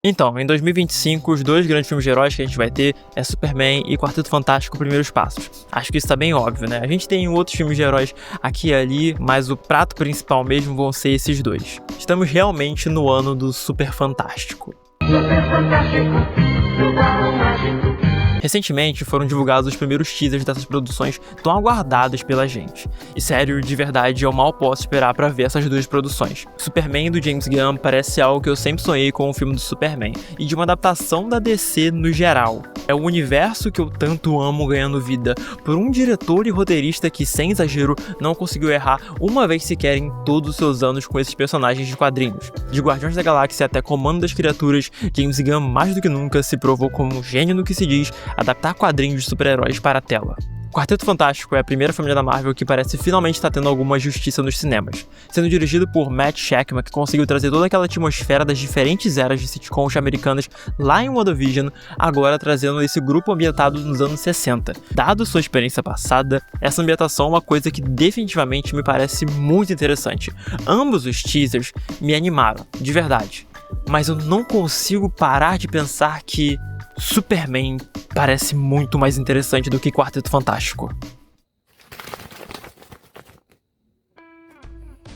Então, em 2025, os dois grandes filmes de heróis que a gente vai ter é Superman e Quarteto Fantástico Primeiros Passos. Acho que isso tá bem óbvio, né? A gente tem outros filmes de heróis aqui e ali, mas o prato principal mesmo vão ser esses dois. Estamos realmente no ano do Super Fantástico. Super fantástico, super mágico. Recentemente foram divulgados os primeiros teasers dessas produções tão aguardadas pela gente. E sério, de verdade, eu mal posso esperar pra ver essas duas produções. Superman do James Gunn parece algo que eu sempre sonhei com o filme do Superman, e de uma adaptação da DC no geral. É o universo que eu tanto amo ganhando vida, por um diretor e roteirista que, sem exagero, não conseguiu errar uma vez sequer em todos os seus anos com esses personagens de quadrinhos. De Guardiões da Galáxia até Comando das Criaturas, James Gunn mais do que nunca se provou como um gênio no que se diz adaptar quadrinhos de super-heróis para a tela. Quarteto Fantástico é a primeira família da Marvel que parece finalmente estar tendo alguma justiça nos cinemas, sendo dirigido por Matt Shakman, que conseguiu trazer toda aquela atmosfera das diferentes eras de sitcoms americanas lá em WandaVision, agora trazendo esse grupo ambientado nos anos 60. Dado sua experiência passada, essa ambientação é uma coisa que definitivamente me parece muito interessante. Ambos os teasers me animaram, de verdade, mas eu não consigo parar de pensar que Superman parece muito mais interessante do que Quarteto Fantástico.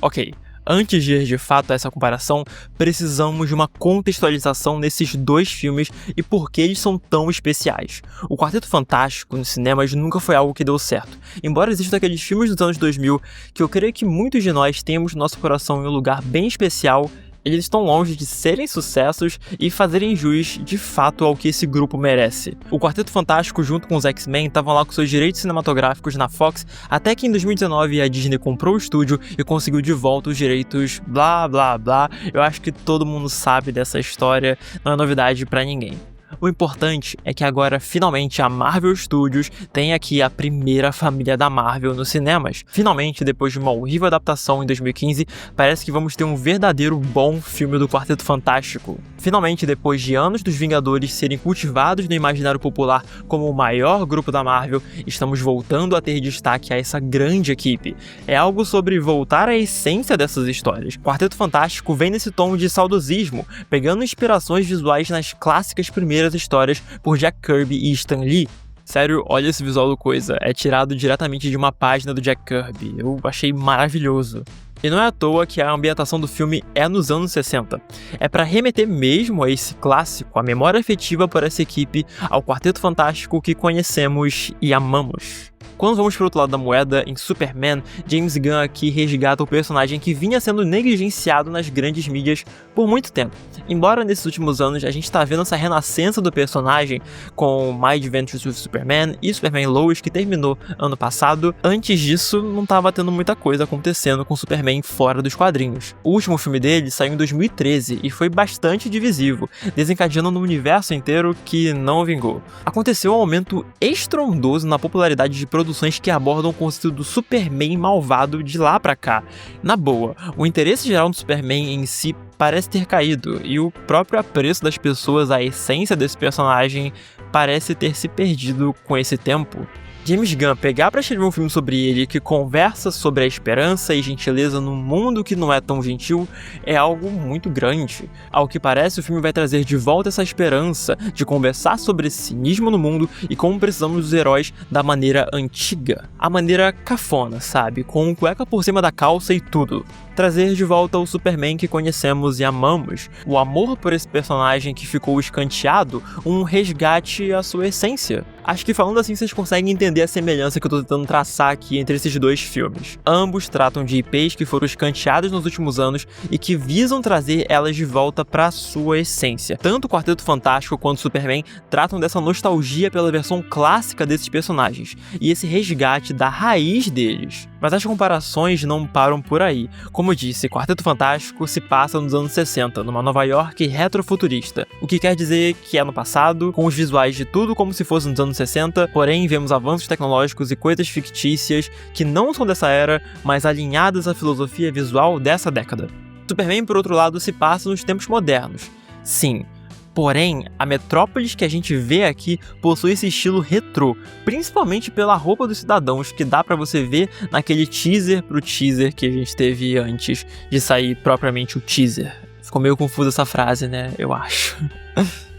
Ok, antes de ir de fato a essa comparação, precisamos de uma contextualização nesses dois filmes e por que eles são tão especiais. O Quarteto Fantástico nos cinemas nunca foi algo que deu certo, embora existam aqueles filmes dos anos 2000 que eu creio que muitos de nós temos no nosso coração em um lugar bem especial. Eles estão longe de serem sucessos e fazerem jus de fato ao que esse grupo merece. O Quarteto Fantástico junto com os X-Men estavam lá com seus direitos cinematográficos na Fox, até que em 2019 a Disney comprou o estúdio e conseguiu de volta os direitos blá blá blá. Eu acho que todo mundo sabe dessa história, não é novidade pra ninguém. O importante é que agora, finalmente, a Marvel Studios tem aqui a primeira família da Marvel nos cinemas. Finalmente, depois de uma horrível adaptação em 2015, parece que vamos ter um verdadeiro bom filme do Quarteto Fantástico. Finalmente, depois de anos dos Vingadores serem cultivados no imaginário popular como o maior grupo da Marvel, estamos voltando a ter destaque a essa grande equipe. É algo sobre voltar à essência dessas histórias. Quarteto Fantástico vem nesse tom de saudosismo, pegando inspirações visuais nas clássicas primeiras histórias por Jack Kirby e Stan Lee. Sério, olha esse visual do coisa, é tirado diretamente de uma página do Jack Kirby, eu achei maravilhoso. E não é à toa que a ambientação do filme é nos anos 60. É para remeter mesmo a esse clássico, a memória afetiva por essa equipe, ao Quarteto Fantástico que conhecemos e amamos. Quando vamos para o outro lado da moeda, em Superman, James Gunn aqui resgata o personagem que vinha sendo negligenciado nas grandes mídias por muito tempo. Embora nesses últimos anos a gente está vendo essa renascença do personagem com My Adventures with Superman e Superman Lois, que terminou ano passado, antes disso não estava tendo muita coisa acontecendo com Superman fora dos quadrinhos. O último filme dele saiu em 2013 e foi bastante divisivo, desencadeando no universo inteiro que não vingou. Aconteceu um aumento estrondoso na popularidade de produções que abordam o conceito do Superman malvado de lá pra cá. Na boa, o interesse geral no Superman em si parece ter caído, e o próprio apreço das pessoas à essência desse personagem parece ter se perdido com esse tempo. James Gunn pegar pra escrever um filme sobre ele que conversa sobre a esperança e gentileza num mundo que não é tão gentil é algo muito grande. Ao que parece, o filme vai trazer de volta essa esperança de conversar sobre esse cinismo no mundo e como precisamos dos heróis da maneira antiga. A maneira cafona, sabe? Com cueca por cima da calça e tudo. Trazer de volta o Superman que conhecemos e amamos, o amor por esse personagem que ficou escanteado, um resgate à sua essência. Acho que falando assim vocês conseguem entender a semelhança que eu tô tentando traçar aqui entre esses dois filmes. Ambos tratam de IPs que foram escanteados nos últimos anos e que visam trazer elas de volta pra sua essência. Tanto o Quarteto Fantástico quanto o Superman tratam dessa nostalgia pela versão clássica desses personagens e esse resgate da raiz deles. Mas as comparações não param por aí. Como eu disse, Quarteto Fantástico se passa nos anos 60, numa Nova York retrofuturista, o que quer dizer que é no passado, com os visuais de tudo como se fosse nos anos 60, porém vemos avanços tecnológicos e coisas fictícias que não são dessa era, mas alinhadas à filosofia visual dessa década. Superman, por outro lado, se passa nos tempos modernos. Sim. Porém, a metrópolis que a gente vê aqui possui esse estilo retrô, principalmente pela roupa dos cidadãos, que dá pra você ver naquele teaser pro teaser que a gente teve antes de sair propriamente o teaser. Ficou meio confusa essa frase, né? Eu acho.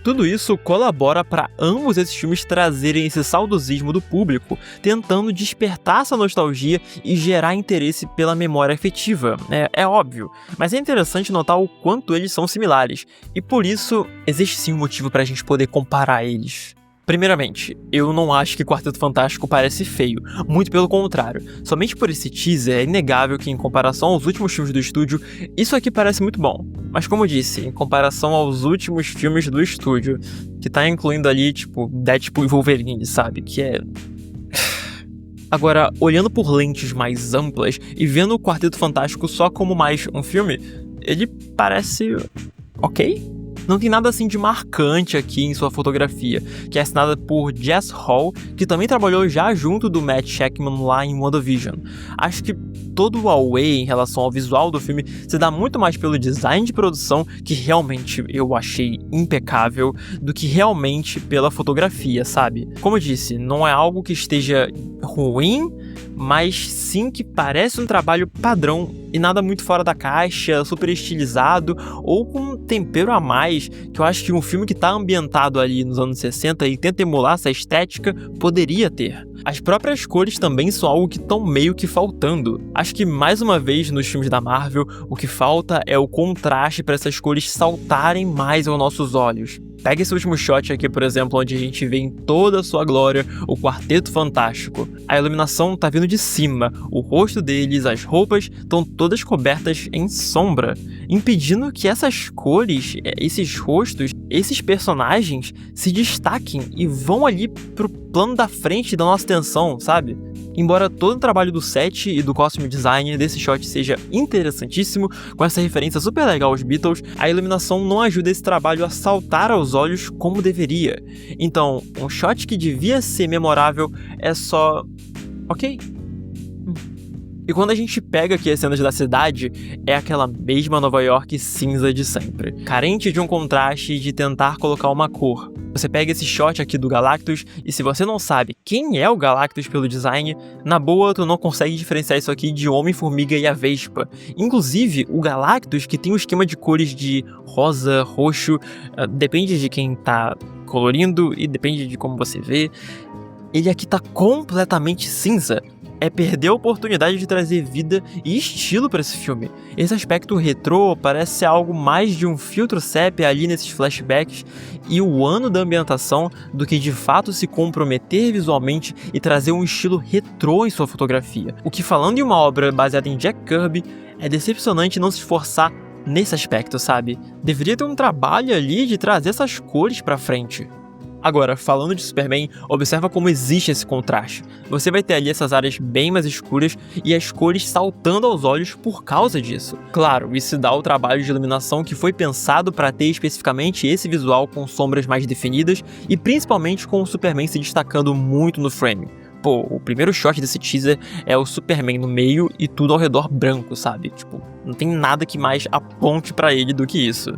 Tudo isso colabora para ambos esses filmes trazerem esse saudosismo do público, tentando despertar essa nostalgia e gerar interesse pela memória afetiva. É óbvio, mas é interessante notar o quanto eles são similares, e por isso existe sim um motivo para a gente poder comparar eles. Primeiramente, eu não acho que Quarteto Fantástico parece feio, muito pelo contrário. Somente por esse teaser é inegável que, em comparação aos últimos filmes do estúdio, isso aqui parece muito bom. Mas como eu disse, em comparação aos últimos filmes do estúdio, que tá incluindo ali, tipo, Deadpool e Wolverine, sabe? Que é... Agora, olhando por lentes mais amplas e vendo o Quarteto Fantástico só como mais um filme, ele parece... ok? Não tem nada assim de marcante aqui em sua fotografia, que é assinada por Jess Hall, que também trabalhou já junto do Matt Shakman lá em WandaVision. Acho que todo o away em relação ao visual do filme se dá muito mais pelo design de produção, que realmente eu achei impecável, do que realmente pela fotografia, sabe? Como eu disse, não é algo que esteja ruim, mas sim que parece um trabalho padrão e nada muito fora da caixa, super estilizado ou com um tempero a mais, que eu acho que um filme que tá ambientado ali nos anos 60 e tenta emular essa estética poderia ter. As próprias cores também são algo que estão meio que faltando. Acho que mais uma vez nos filmes da Marvel, o que falta é o contraste para essas cores saltarem mais aos nossos olhos. Pega esse último shot aqui, por exemplo, onde a gente vê em toda a sua glória o Quarteto Fantástico. A iluminação tá vindo de cima, o rosto deles, as roupas estão todas cobertas em sombra, impedindo que essas cores, esses rostos, esses personagens se destaquem e vão ali pro plano da frente da nossa atenção, sabe? Embora todo o trabalho do set e do costume design desse shot seja interessantíssimo, com essa referência super legal aos Beatles, a iluminação não ajuda esse trabalho a saltar aos olhos como deveria. Então, um shot que devia ser memorável é só... ok. E quando a gente pega aqui as cenas da cidade, é aquela mesma Nova York cinza de sempre, carente de um contraste e de tentar colocar uma cor. Você pega esse shot aqui do Galactus, e se você não sabe quem é o Galactus pelo design, na boa tu não consegue diferenciar isso aqui de Homem-Formiga e a Vespa. Inclusive, o Galactus, que tem um esquema de cores de rosa, roxo, depende de quem tá colorindo e depende de como você vê, ele aqui tá completamente cinza. É perder a oportunidade de trazer vida e estilo para esse filme. Esse aspecto retrô parece ser algo mais de um filtro sépia ali nesses flashbacks e o ano da ambientação do que de fato se comprometer visualmente e trazer um estilo retrô em sua fotografia. O que, falando em uma obra baseada em Jack Kirby, é decepcionante não se esforçar nesse aspecto, sabe? Deveria ter um trabalho ali de trazer essas cores pra frente. Agora, falando de Superman, observa como existe esse contraste. Você vai ter ali essas áreas bem mais escuras e as cores saltando aos olhos por causa disso. Claro, isso dá o trabalho de iluminação que foi pensado para ter especificamente esse visual com sombras mais definidas e principalmente com o Superman se destacando muito no frame. Pô, o primeiro shot desse teaser é o Superman no meio e tudo ao redor branco, sabe? Tipo, não tem nada que mais aponte pra ele do que isso.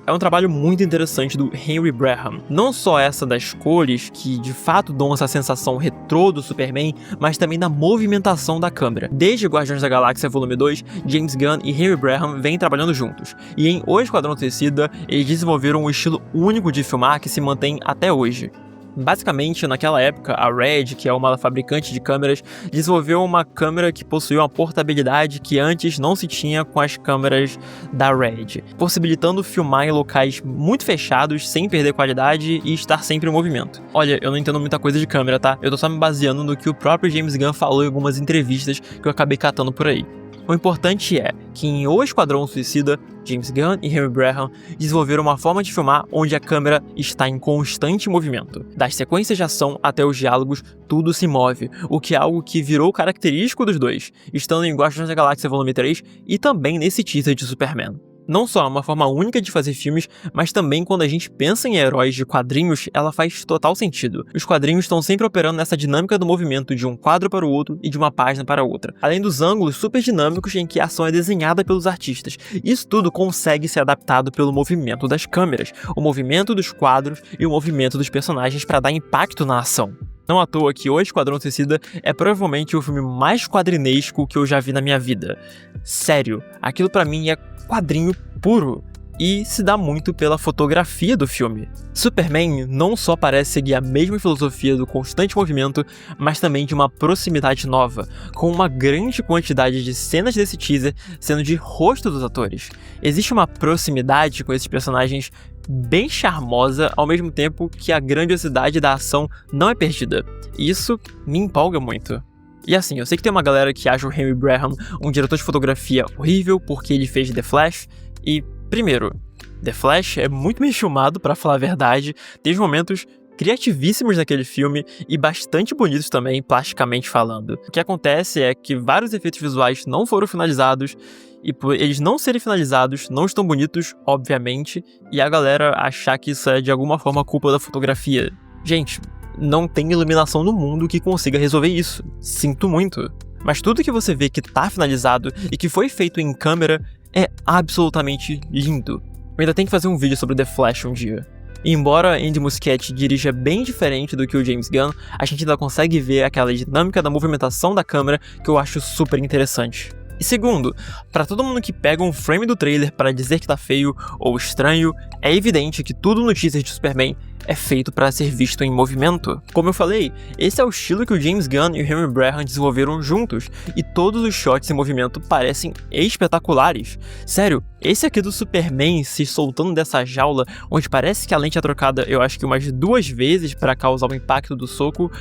É um trabalho muito interessante do Henry Braham. Não só essa das cores, que de fato dão essa sensação retrô do Superman, mas também da movimentação da câmera. Desde Guardiões da Galáxia Volume 2, James Gunn e Henry Braham vêm trabalhando juntos. E em O Esquadrão Suicida, eles desenvolveram um estilo único de filmar que se mantém até hoje. Basicamente, naquela época, a Red, que é uma fabricante de câmeras, desenvolveu uma câmera que possuía uma portabilidade que antes não se tinha com as câmeras da Red, possibilitando filmar em locais muito fechados, sem perder qualidade e estar sempre em movimento. Olha, eu não entendo muita coisa de câmera, tá? Eu tô só me baseando no que o próprio James Gunn falou em algumas entrevistas que eu acabei catando por aí. O importante é que em O Esquadrão Suicida, James Gunn e Henry Braham desenvolveram uma forma de filmar onde a câmera está em constante movimento. Das sequências de ação até os diálogos, tudo se move, o que é algo que virou característico dos dois, estando em Guardiões da Galáxia Volume 3 e também nesse teaser de Superman. Não só é uma forma única de fazer filmes, mas também quando a gente pensa em heróis de quadrinhos, ela faz total sentido. Os quadrinhos estão sempre operando nessa dinâmica do movimento de um quadro para o outro e de uma página para outra, além dos ângulos super dinâmicos em que a ação é desenhada pelos artistas. Isso tudo consegue ser adaptado pelo movimento das câmeras, o movimento dos quadros e o movimento dos personagens para dar impacto na ação. Não à toa que O Esquadrão Suicida é provavelmente o filme mais quadrinesco que eu já vi na minha vida. Sério, aquilo pra mim é quadrinho puro. e se dá muito pela fotografia do filme. Superman não só parece seguir a mesma filosofia do constante movimento, mas também de uma proximidade nova, com uma grande quantidade de cenas desse teaser sendo de rosto dos atores. Existe uma proximidade com esses personagens bem charmosa, ao mesmo tempo que a grandiosidade da ação não é perdida. E isso me empolga muito. E assim, eu sei que tem uma galera que acha o Henry Braham um diretor de fotografia horrível porque ele fez The Flash, e, primeiro, The Flash é muito bem filmado, pra falar a verdade, teve momentos criativíssimos naquele filme e bastante bonitos também, plasticamente falando. O que acontece é que vários efeitos visuais não foram finalizados, e por eles não serem finalizados, não estão bonitos, obviamente, e a galera achar que isso é de alguma forma culpa da fotografia. Gente, não tem iluminação no mundo que consiga resolver isso. Sinto muito. Mas tudo que você vê que tá finalizado e que foi feito em câmera é absolutamente lindo. Eu ainda tenho que fazer um vídeo sobre The Flash um dia. E embora Andy Muschietti dirija bem diferente do que o James Gunn, a gente ainda consegue ver aquela dinâmica da movimentação da câmera que eu acho super interessante. E segundo, pra todo mundo que pega um frame do trailer para dizer que tá feio ou estranho, é evidente que tudo no teaser de Superman é feito para ser visto em movimento. Como eu falei, esse é o estilo que o James Gunn e o Henry Braham desenvolveram juntos, e todos os shots em movimento parecem espetaculares. Sério, esse aqui do Superman se soltando dessa jaula, onde parece que a lente é trocada eu acho que umas 2 vezes para causar o impacto do soco,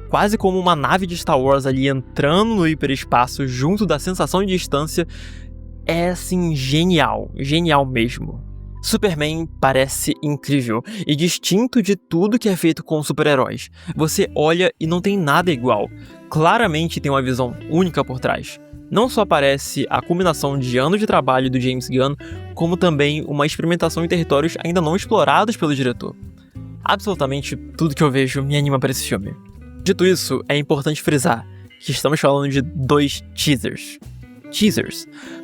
quase como uma nave de Star Wars ali entrando no hiperespaço junto da sensação de distância, é assim genial, genial mesmo. Superman parece incrível e distinto de tudo que é feito com super-heróis. Você olha e não tem nada igual. Claramente tem uma visão única por trás. Não só parece a culminação de anos de trabalho do James Gunn, como também uma experimentação em territórios ainda não explorados pelo diretor. Absolutamente tudo que eu vejo me anima para esse filme. Dito isso, é importante frisar que estamos falando de 2 teasers.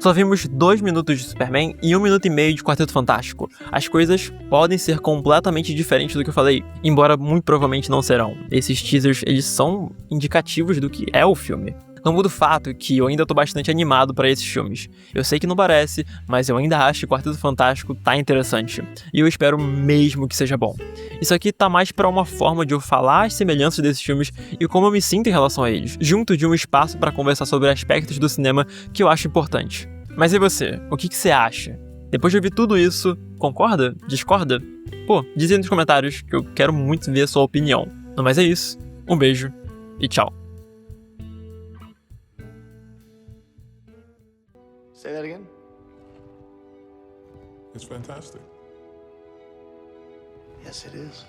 Só vimos 2 minutos de Superman e 1 minuto e meio de Quarteto Fantástico. As coisas podem ser completamente diferentes do que eu falei, embora muito provavelmente não serão. Esses teasers, eles são indicativos do que é o filme. Não muda o fato que eu ainda tô bastante animado para esses filmes. Eu sei que não parece, mas eu ainda acho que Quarteto Fantástico tá interessante. E eu espero mesmo que seja bom. Isso aqui tá mais pra uma forma de eu falar as semelhanças desses filmes e como eu me sinto em relação a eles, junto de um espaço para conversar sobre aspectos do cinema que eu acho importante. Mas e você? O que você acha? Depois de ouvir tudo isso, concorda? Discorda? Pô, diz aí nos comentários que eu quero muito ver a sua opinião. No mais é isso, um beijo e tchau. Say that again? It's fantastic. Yes, it is.